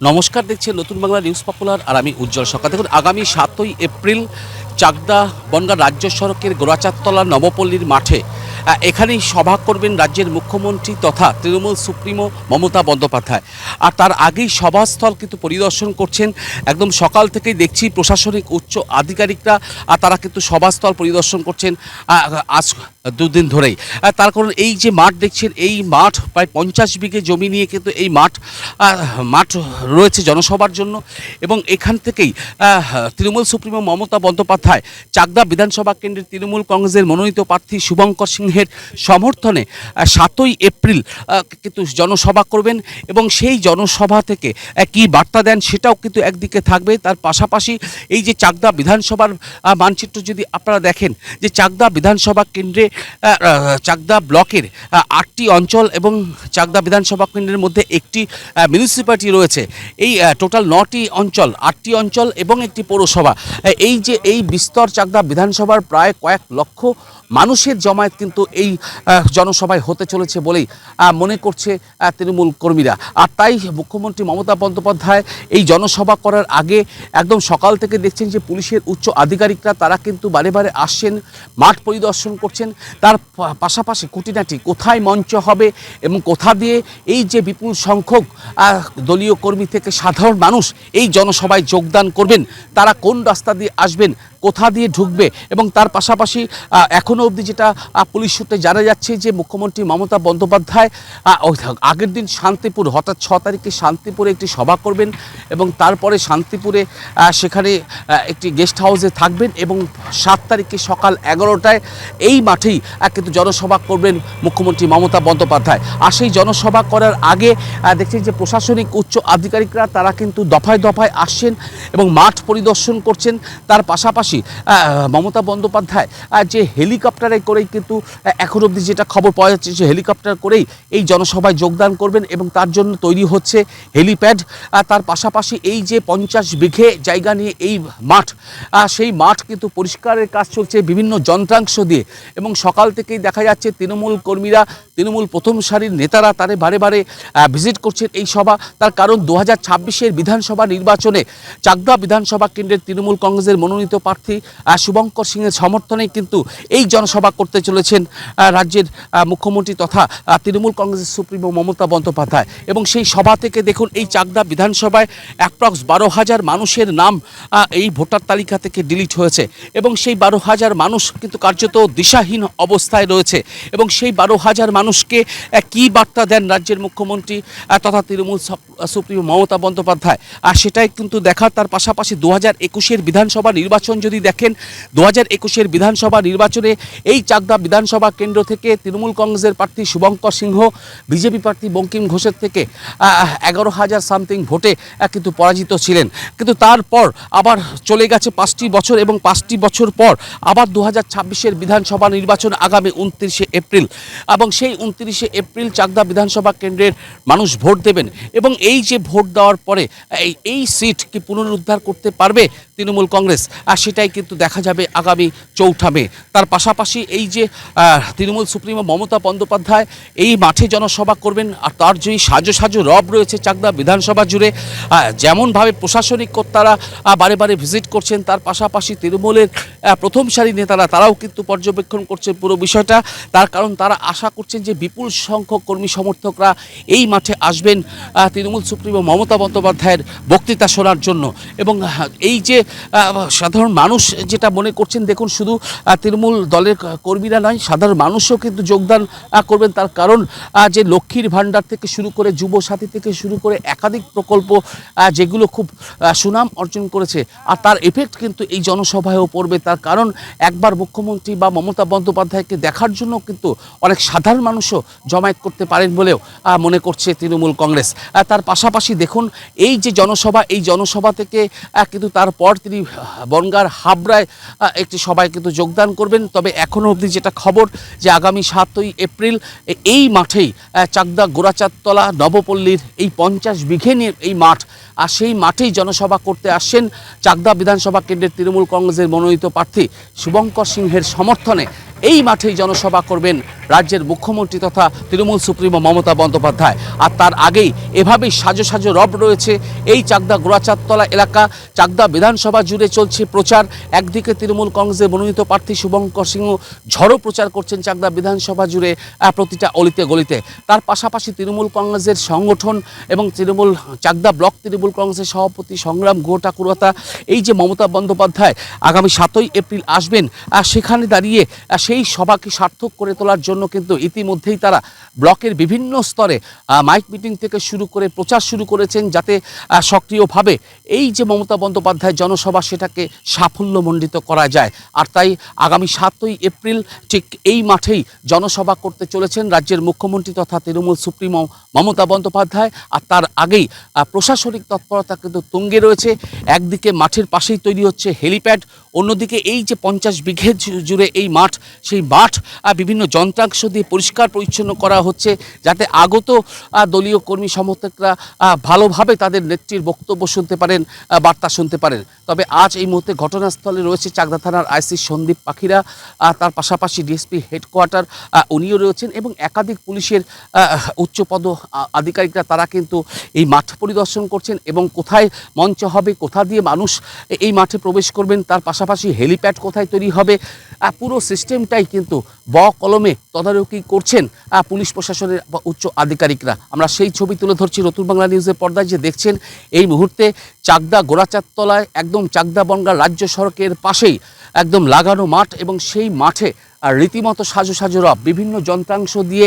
নমস্কার, দেখছেন নতুন বাংলা নিউজ পপুলার আর আমি উজ্জ্বল সরকার। দেখুন, আগামী 7ই এপ্রিল চাকদা বনগাঁ রাজ্য সড়কের গোরাচাঁদতলা নবপল্লীর মাঠে এখানেই সভা করবেন রাজ্যের মুখ্যমন্ত্রী তথা তৃণমূল সুপ্রিমো মমতা বন্দ্যোপাধ্যায়। আর তার আগেই সভাস্থল কিন্তু পরিদর্শন করছেন। একদম সকাল থেকেই দেখছি প্রশাসনিক উচ্চ আধিকারিকরা তারা কিন্তু সভাস্থল পরিদর্শন করছেন আজ দুদিন ধরেই। তার কারণ এই যে মাঠ দেখছেন, এই মাঠ প্রায় 50 বিঘে জমি নিয়ে কিন্তু এই মাঠ রয়েছে জনসভার জন্য। এবং এখান থেকেই তৃণমূল সুপ্রিমো মমতা বন্দ্যোপাধ্যায় চাকদা বিধানসভা কেন্দ্রের তৃণমূল কংগ্রেসের মনোনীত প্রার্থী শুভঙ্কর সিংহের সমর্থনে 7ই এপ্রিল কিন্তু জনসভা করবেন। এবং সেই জনসভা থেকে কী বার্তা দেন সেটাও কিন্তু একদিকে থাকবে। তার পাশাপাশি এই যে চাকদা বিধানসভার মানচিত্র যদি আপনারা দেখেন, যে চাকদা বিধানসভা কেন্দ্রে চাকদা ব্লকের 8টি অঞ্চল এবং চাকদা বিধানসভা কেন্দ্রের মধ্যে একটি মিউনিসিপ্যালিটি রয়েছে। এই টোটাল 9টি অঞ্চল, 8টি অঞ্চল এবং একটি পৌরসভা। এই বিস্তর চাকদা বিধানসভার প্রায় কয়েক লক্ষ মানুষের জমায়েত কিন্তু এই জনসভায় হতে চলেছে বলেই মনে করছে তৃণমূল কর্মীরা। আর তাই মুখ্যমন্ত্রী মমতা বন্দ্যোপাধ্যায় এই জনসভা করার আগে একদম সকাল থেকে দেখছেন যে পুলিশের উচ্চ আধিকারিকরা তারা কিন্তু বারে বারে আসছেন, মাঠ পরিদর্শন করছেন। তার পাশাপাশি খুঁটিনাটি কোথায় মঞ্চ হবে এবং কোথা দিয়ে এই যে বিপুল সংখ্যক দলীয় কর্মী থেকে সাধারণ মানুষ এই জনসভায় যোগদান করবেন, তারা কোন রাস্তা দিয়ে আসবেন, কোথা দিয়ে ঢুকবে। এবং তার পাশাপাশি এখনও অবধি যেটা পুলিশ সূত্রে জানা যাচ্ছে যে মুখ্যমন্ত্রী মমতা বন্দ্যোপাধ্যায় আগের দিন শান্তিপুর, অর্থাৎ 6 তারিখে শান্তিপুরে একটি সভা করবেন এবং তারপরে শান্তিপুরে সেখানে একটি গেস্ট হাউসে থাকবেন এবং 7 তারিখে সকাল 11টায় এই মাঠেই কিন্তু জনসভা করবেন মুখ্যমন্ত্রী মমতা বন্দ্যোপাধ্যায়। আর সেই জনসভা করার আগে দেখছেন যে প্রশাসনিক উচ্চ আধিকারিকরা তারা কিন্তু দফায় দফায় আসছেন এবং মাঠ পরিদর্শন করছেন। তার পাশাপাশি মমতা বন্দ্যোপাধ্যায় যে হেলিকপ্টারে করেই কিন্তু এখন অবধি যেটা খবর পাওয়া যাচ্ছে যে হেলিকপ্টার করেই এই জনসভায় যোগদান করবেন এবং তার জন্য তৈরি হচ্ছে হেলিপ্যাড। তার পাশাপাশি এই যে 50 বিঘে জায়গা নিয়ে এই মাঠ, সেই মাঠ কিন্তু পরিষ্কারের কাজ চলছে বিভিন্ন যন্ত্রাংশ দিয়ে। এবং সকাল থেকেই দেখা যাচ্ছে তৃণমূল কর্মীরা, তৃণমূল প্রথম সারির নেতারা তারা বারে বারে ভিজিট করছেন এই সভা। তার কারণ 2026-এর বিধানসভা নির্বাচনে চাকদা বিধানসভা কেন্দ্রের তৃণমূল কংগ্রেসের মনোনীত প্রার্থী শুভঙ্কর সিংহের সমর্থনে কিন্তু এই জনসভা করতে চলেছেন রাজ্যের মুখ্যমন্ত্রী তথা তৃণমূল কংগ্রেসের সুপ্রিমো মমতা বন্দ্যোপাধ্যায়। এবং সেই সভা থেকে দেখুন এই চাকদা বিধানসভায় অ্যাপ্রক্স 12,000 মানুষের নাম এই ভোটার তালিকা থেকে ডিলিট হয়েছে এবং সেই 12,000 মানুষ কিন্তু কার্যত দিশাহীন অবস্থায় রয়েছে। এবং সেই 12,000 মানুষকে কী বার্তা দেন রাজ্যের মুখ্যমন্ত্রী তথা তৃণমূল সুপ্রিমো মমতা বন্দ্যোপাধ্যায়, আর সেটাই কিন্তু দেখার। তার পাশাপাশি 2021-এর বিধানসভা নির্বাচন যদি দেখেন, 2021-এর বিধানসভা নির্বাচনে এই চাকদা বিধানসভা কেন্দ্র থেকে তৃণমূল কংগ্রেসের প্রার্থী শুভঙ্কর সিংহ বিজেপি প্রার্থী বঙ্কিম ঘোষের থেকে 11,000 সামথিং ভোটে কিন্তু পরাজিত ছিলেন। কিন্তু তারপর আবার চলে গেছে 5টি বছর এবং 5টি বছর পর আবার 2026-এর বিধানসভা নির্বাচন আগামী 29শে এপ্রিল। এবং সেই 29শে এপ্রিল চাকদা বিধানসভা কেন্দ্রের মানুষ ভোট দেবেন এবং এই যে ভোট দেওয়ার পরে এই সিট কি পুনরুদ্ধার করতে পারবে তৃণমূল কংগ্রেস, আর সেটাই কিন্তু দেখা যাবে আগামী 4 মে। তার পাশাপাশি এই যে তৃণমূল সুপ্রিমো মমতা বন্দ্যোপাধ্যায় এই মাঠে জনসভা করবেন, আর তার যে সাজো রব রয়েছে চাকদা বিধানসভা জুড়ে, যেমনভাবে প্রশাসনিক কর্তারা বারে বারে ভিজিট করছেন, তার পাশাপাশি তৃণমূলের প্রথম সারি নেতারা তারাও কিন্তু পর্যবেক্ষণ করছে পুরো বিষয়টা। তার কারণ তারা আশা করছেন যে বিপুল সংখ্যক কর্মী সমর্থকরা এই মাঠে আসবেন তৃণমূল সুপ্রিমো মমতা বন্দ্যোপাধ্যায়ের বক্তৃতা শোনার জন্য। এবং এই যে সাধারণ মানুষ যেটা মনে করছেন, দেখুন শুধু তৃণমূল দলের কর্মীরা নয়, সাধারণ মানুষও কিন্তু যোগদান করবেন। তার কারণ যে লক্ষ্মীর ভাণ্ডার থেকে শুরু করে যুবসাথী থেকে শুরু করে একাধিক প্রকল্প যেগুলো খুব সুনাম অর্জন করেছে, আর তার এফেক্ট কিন্তু এই জনসভায়ও পড়বে। তার কারণ একবার মুখ্যমন্ত্রী বা মমতা বন্দ্যোপাধ্যায়কে দেখার জন্য কিন্তু অনেক সাধারণ মানুষও জমায়েত করতে পারেন বলেও মনে করছে তৃণমূল কংগ্রেস। তার পাশাপাশি দেখুন এই যে জনসভা, এই জনসভা থেকে কিন্তু তারপর তিনি বনগাঁর হাবড়ায় একটি সভায় কিন্তু যোগদান করবেন। তবে এখনও অবধি যেটা খবর যে আগামী 7ই এপ্রিল এই মাঠেই চাকদা গোরাচাঁদতলা নবপল্লীর এই 50 বিঘে নিয়ে এই মাঠ, আর সেই মাঠেই জনসভা করতে আসছেন চাকদা বিধানসভা কেন্দ্রের তৃণমূল কংগ্রেসের মনোনীত প্রার্থী শুভঙ্কর সিংহের সমর্থনে এই মাঠেই জনসভা করবেন রাজ্যের মুখ্যমন্ত্রী তথা তৃণমূল সুপ্রিমো মমতা বন্দ্যোপাধ্যায়। আর তার আগেই এভাবেই সাজো সাজো রব রয়েছে এই চাকদা গোড়াচাঁদতলা এলাকা। চাকদা বিধানসভা জুড়ে চলছে প্রচার। একদিকে তৃণমূল কংগ্রেসের মনোনীত প্রার্থী শুভঙ্কর সিংহ ঝড়ো প্রচার করছেন চাকদা বিধানসভা জুড়ে প্রতিটা অলিতে গলিতে। তার পাশাপাশি তৃণমূল কংগ্রেসের সংগঠন এবং চাকদা ব্লক তৃণমূল কংগ্রেসের সভাপতি সংগ্রাম গুহ ঠাকুরতা, এই যে মমতা বন্দ্যোপাধ্যায় আগামী 7ই এপ্রিল আসবেন, সেখানে দাঁড়িয়ে সেই সভাকে সার্থক করে তোলার জন্য কিন্তু ইতিমধ্যেই তারা ব্লকের বিভিন্ন স্তরে মাইক মিটিং থেকে শুরু করে প্রচার শুরু করেছেন, যাতে সক্রিয়ভাবে এই যে মমতা বন্দ্যোপাধ্যায় জনসভা সেটাকে সাফল্যমণ্ডিত করা যায়। আর তাই আগামী 7ই এপ্রিল ঠিক এই মাঠেই জনসভা করতে চলেছেন রাজ্যের মুখ্যমন্ত্রী তথা তৃণমূল সুপ্রিমো মমতা বন্দ্যোপাধ্যায়। আর তার আগেই প্রশাসনিক তৎপরতা কিন্তু তুঙ্গে রয়েছে। একদিকে মাঠের পাশেই তৈরি হচ্ছে হেলিপ্যাড, অন্যদিকে এই যে 50 বিঘে জুড়ে এই মাঠ, সেই মাঠ বিভিন্ন যন্ত্রাংশ দিয়ে পরিষ্কার পরিচ্ছন্ন করা হচ্ছে, যাতে আগত দলীয় কর্মী সমর্থকরা ভালোভাবে তাদের নেত্রীর বক্তব্য শুনতে পারেন, বার্তা শুনতে পারেন। তবে আজ এই মুহূর্তে ঘটনাস্থলে রয়েছে চাকদা থানার আইসি সন্দীপ পাখিরা, তার পাশাপাশি ডিএসপি হেডকোয়ার্টার উনিও রয়েছেন এবং একাধিক পুলিশের উচ্চপদ আধিকারিকরা, তারা কিন্তু এই মাঠ পরিদর্শন করছেন এবং কোথায় মঞ্চ হবে, কোথা দিয়ে মানুষ এই মাঠে প্রবেশ করবেন, তার পাশাপাশি হেলিপ্যাড কোথায় তৈরি হবে, পুরো সিস্টেমটাই কিন্তু কলমে তদারকি করছেন পুলিশ প্রশাসনের উচ্চ আধিকারিকরা। আমরা সেই ছবি তুলে ধরছি নতুন বাংলা নিউজের পর্দায়। যে দেখছেন এই মুহূর্তে চাকদা গোড়াচাঁদতলায় একদম চাকদা বনগাঁ রাজ্য সড়কের পাশেই একদম লাগানো মাঠ, এবং সেই মাঠে আর রীতিমতো সাজো সাজো রব বিভিন্ন যন্ত্রাংশ দিয়ে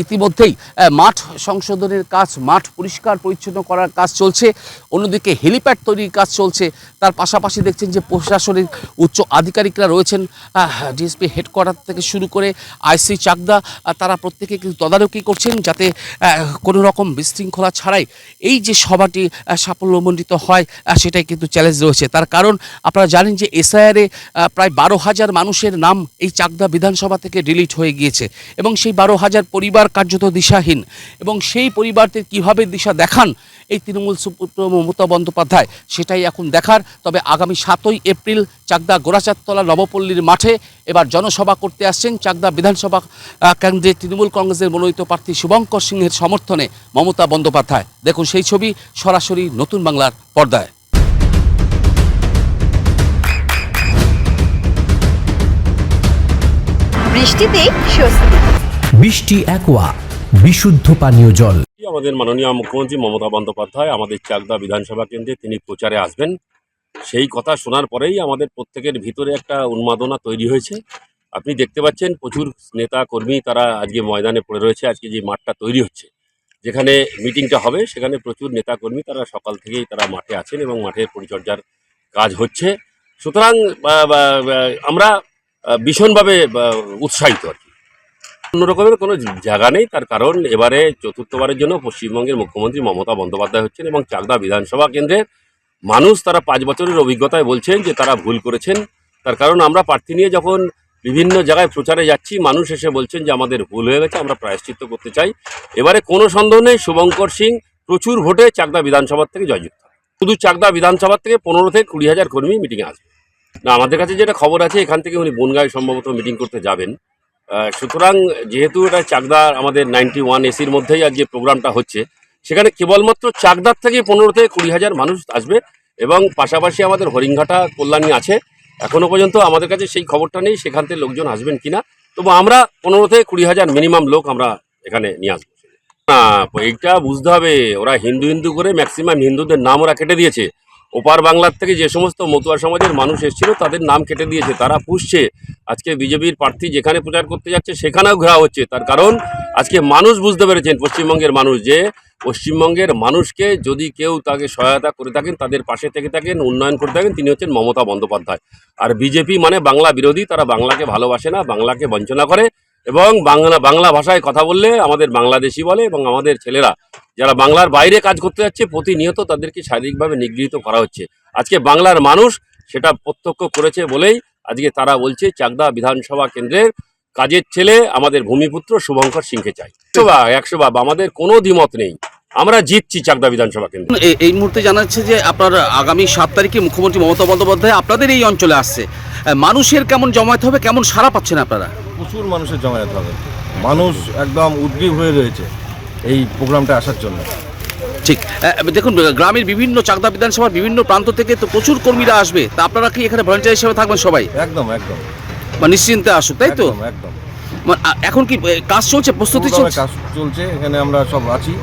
ইতিমধ্যেই মাঠ সংশোধনের কাজ, মাঠ পরিষ্কার পরিচ্ছন্ন করার কাজ চলছে। অন্যদিকে হেলিপ্যাড তৈরির কাজ চলছে। তার পাশাপাশি দেখছেন যে প্রশাসনের উচ্চ আধিকারিকরা রয়েছেন, ডিএসপি হেডকোয়ার্টার থেকে শুরু করে আইসি চাকদা, তারা প্রত্যেকে কিন্তু তদারকি করছেন যাতে কোনো রকম বিশৃঙ্খলা ছাড়াই এই যে সভাটি সাফল্যমণ্ডিত হয়, সেটাই কিন্তু চ্যালেঞ্জ রয়েছে। তার কারণ আপনারা জানেন যে এসআইআরে প্রায় 12,000 মানুষের নাম এই চাকদা বিধানসভা থেকে ডিলিট হয়ে গিয়েছে এবং সেই 12,000 পরিবার কার্যত দিশাহীন, এবং সেই পরিবারদের কিভাবে দিশা দেখান এই তৃণমূল সুপ্রিমো মমতা বন্দ্যোপাধ্যায়, সেটাই এখন দেখার। তবে আগামী 7ই এপ্রিল চাকদা গোড়াচাঁদতলা নবপল্লীর মাঠে এবার জনসভা করতে আসছেন চাকদা বিধানসভা কেন্দ্রে তৃণমূল কংগ্রেসের মনোনীত প্রার্থী শুভঙ্কর সিংহের সমর্থনে মমতা বন্দ্যোপাধ্যায়। দেখুন সেই ছবি সরাসরি নতুন বাংলার পর্দায়। বৃষ্টিতে স্বস্তি। বৃষ্টি অ্যাকোয়া বিশুদ্ধ পানীয় জল। আমাদের মাননীয় মুখ্যমন্ত্রী মমতা বন্দ্যোপাধ্যায় আমাদের চাকদা বিধানসভা কেন্দ্রে তিনি প্রচারে আসবেন, সেই কথা শোনার পরেই আমাদের প্রত্যেকের ভিতরে একটা উন্মাদনা তৈরি হয়েছে। আপনি দেখতে পাচ্ছেন প্রচুর নেতা কর্মী তারা আজকে ময়দানে পড়ে রয়েছে। আজকে যে মাঠটা তৈরি হচ্ছে, যেখানে মিটিংটা হবে, সেখানে প্রচুর নেতা কর্মী তারা সকাল থেকেই তারা মাঠে আছেন এবং মাঠের পরিচর্যার কাজ হচ্ছে। সুতরাং আমরা ভীষণভাবে উৎসাহিত আর কি। অন্য রকমের কোনো জায়গা নেই, তার কারণ এবারে চতুর্থবারের জন্য পশ্চিমবঙ্গের মুখ্যমন্ত্রী মমতা বন্দ্যোপাধ্যায় হচ্ছেন এবং চাকদা বিধানসভা কেন্দ্রের মানুষ তারা 5 বছরের অভিজ্ঞতায় বলছেন যে তারা ভুল করেছেন। তার কারণ আমরা প্রার্থী নিয়ে যখন বিভিন্ন জায়গায় প্রচারে যাচ্ছি, মানুষ এসে বলছেন যে আমাদের ভুল হয়ে গেছে, আমরা প্রায়শ্চিত্ত করতে চাই। এবারে কোনো সন্দেহ নেই, শুভঙ্কর সিং প্রচুর ভোটে চাকদা বিধানসভার থেকে জয়যুক্ত। শুধু চাকদা বিধানসভার থেকে 15 থেকে 20,000 কর্মী মিটিংয়ে আসবে না। আমাদের কাছে যেটা খবর আছে, এখান থেকে উনি বনগাঁয় সম্ভবত মিটিং করতে যাবেন। সুতরাং যেহেতু এটা চাকদা আমাদের 91 এসির মধ্যেই আজ যে প্রোগ্রামটা হচ্ছে, সেখানে কেবলমাত্র চাকদার থেকে 15 থেকে 20,000 মানুষ আসবে এবং পাশাপাশি আমাদের হরিণঘাটা কল্যাণী আছে। এখনও পর্যন্ত আমাদের কাছে সেই খবরটা নেই সেখান থেকে লোকজন আসবেন কিনা, তবু আমরা 15 থেকে 20,000 মিনিমাম লোক আমরা এখানে নিয়ে আসবো। না, এইটা বুঝতে হবে, ওরা হিন্দু হিন্দু করে ম্যাক্সিমাম হিন্দুদের নাম ওরা কেটে দিয়েছে। ওপার বাংলার থেকে যে সমস্ত মতুয়া সমাজের মানুষ এসেছিল তাদের নাম কেটে দিয়েছে, তারা পুষছে। আজকে বিজেপির প্রার্থী যেখানে প্রচার করতে যাচ্ছে সেখানেও ঘেরা হচ্ছে। তার কারণ আজকে মানুষ বুঝতে পেরেছেন, পশ্চিমবঙ্গের মানুষ, যে পশ্চিমবঙ্গের মানুষকে যদি কেউ তাকে সহায়তা করে থাকেন, তাদের পাশে থেকে থাকেন, উন্নয়ন করে থাকেন, তিনি হচ্ছেন মমতা বন্দ্যোপাধ্যায়। আর বিজেপি মানে বাংলা বিরোধী, তারা বাংলাকে ভালোবাসে না, বাংলাকে বঞ্চনা করে এবং বাংলা ভাষায় কথা বললে আমাদের বাংলাদেশি বলে, এবং আমাদের ছেলেরা যারা বাংলার বাইরে কাজ করতে যাচ্ছে প্রতিনিয়ত তাদেরকে শারীরিকভাবে নিগৃহীত করা হচ্ছে। আজকে বাংলার মানুষ সেটা প্রত্যক্ষ করেছে বলেই আজকে তারা বলছে চাকদা বিধানসভা কেন্দ্রের কাজের ছেলে আমাদের ভূমিপুত্র শুভঙ্কর সিংকে চাই। 100 ভাগ আমাদের কোনো দ্বিমত নেই। আমরা জিতছি চাকদা বিধানসভা কেন্দ্রে। এই মুহূর্তে জানা যাচ্ছে যে আপনার আগামী 7 তারিখে মুখ্যমন্ত্রী মমতা বন্দ্যোপাধ্যায় আপনাদের এই অঞ্চলে আসছে। মানুষের কেমন জমায়েত হবে, কেমন সাড়া পাচ্ছেন আপনারা? প্রচুর মানুষের জমায়েত হবে, মানুষ একদম উদ্গ্রীব হয়ে রয়েছে এই প্রোগ্রামটা আসার জন্য। ঠিক, দেখুন গ্রামের বিভিন্ন চাকদা বিধানসভার বিভিন্ন প্রান্ত থেকে তো প্রচুর কর্মীরা আসবে, তা আপনারা কি এখানে ভলান্টিয়ার হিসেবে থাকবেন সবাই? একদম একদম বা নিশ্চিন্তে আসুক, তাই তো? একদম একদম এখন কি কাজ চলছে, প্রস্তুতি পুরোদমে চলছে? কাজ চলছে, এখানে আমরা সব আছি,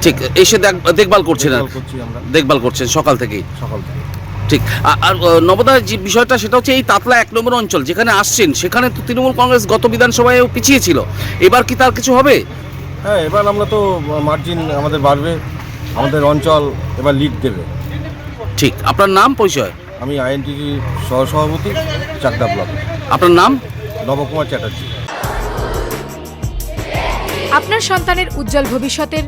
ঠিক, এসে দেখভাল করছেন, দেখভাল করছি আমরা দেখভাল করছেন সকাল থেকেই। সকাল থেকে। ঠিক, আর নবদা যে বিষয়টা সেটা হচ্ছে এই তাতলা 1 নম্বর অঞ্চল যেখানে আসছেন, সেখানে তো তৃণমূল কংগ্রেস গত বিধানসভায়ও পিছিয়ে ছিল, এবার কি তার কিছু হবে? হ্যাঁ, এবার আমরা তো মার্জিন আমাদের বাড়বে, আমাদের অঞ্চল এবার লিড দেবে। ঠিক, আপনার নাম পরিচয়? আমি আইএনটিটি সহসভাপতি চাকদা ব্লক। আপনার নাম? নবকুমার চ্যাটার্জি। আপনার সন্তানের উজ্জ্বল ভবিষ্যতের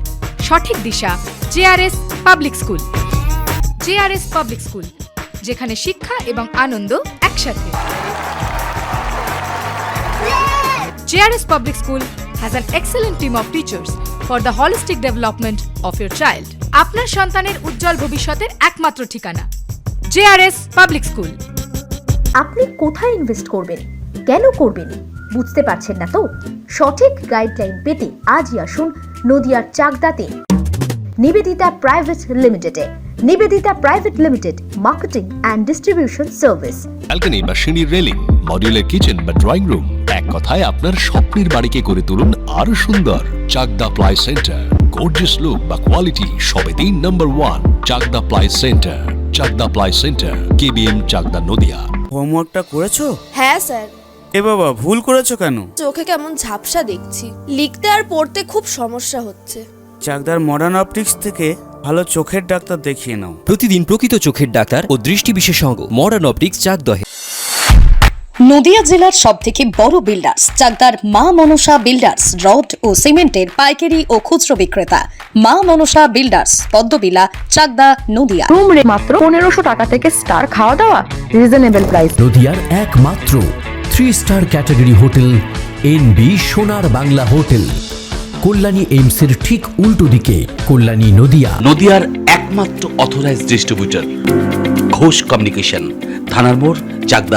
সঠিক দিশা JRS public school. JRS public school, যেখানে শিক্ষা এবং আনন্দ একসাথে। JRS public school has an excellent team of teachers for the holistic development of your child. আপনার সন্তানের উজ্জ্বল ভবিষ্যতের একমাত্র ঠিকানা জেআরএস পাবলিক স্কুল। আপনি কোথায় ইনভেস্ট করবেন, কেন করবেন, বুঝতে পারছেন না তো? সঠিক গাইডলাইন পেতে আজই আসুন নদিয়ার চাকদাতে নিবেদিতা প্রাইভেট লিমিটেডে। Nivedita private limited, marketing and distribution service. Balcony বা সিঁড়ির রেলিং, মডিউলার কিচেন বা ড্রয়িং রুম, এক কথায় আপনার স্বপ্নের বাড়িকে করে তুলুন আরো সুন্দর। Chakdah ply centre, gorgeous look বা কোয়ালিটি সবে 3 number 1 Chakdah ply centre. Chakdah ply centre, KBM, Chakdah, Nadia. হোমওয়ার্কটা করেছো? হ্যাঁ স্যার। এ বাবা, ভুল করেছো কেন? চোখে কেমন ঝাপসা দেখছি, লিখতে আর পড়তে খুব সমস্যা হচ্ছে। চাকদার মডার্ন অপটিক্স থেকে ভালো চোখের ডাক্তার দেখিয়ে নাও। প্রতিদিন প্রকৃত চোখের ডাক্তার ও দৃষ্টি বিশেষজ্ঞ মডার্ন অপটিক্স চাকদহে। নদিয়া জেলার সবথেকে বড় বিল্ডার্স চাকদার মা মনসা বিল্ডার্স, রড ও সিমেন্টের পাইকারি ও খুচরো বিক্রেতা। Maa Manasa builders, Padmabila, Chakdah, Nadia. Room rate মাত্র 1500 টাকা থেকে স্টার, খাওয়া দাওয়া রিজনেবল প্রাইস। নদিয়ার একমাত্র 3 স্টার ক্যাটাগরি হোটেল এনবি সোনার বাংলা হোটেল, কল্যাণী এইমসের ঠিক উল্টো দিকে, কল্যাণী, নদিয়া। নদিয়ার একমাত্র অথরাইজড ডিস্ট্রিবিউটর ঘোষ কমিউনিকেশন, থানার মোড়, চাকদা।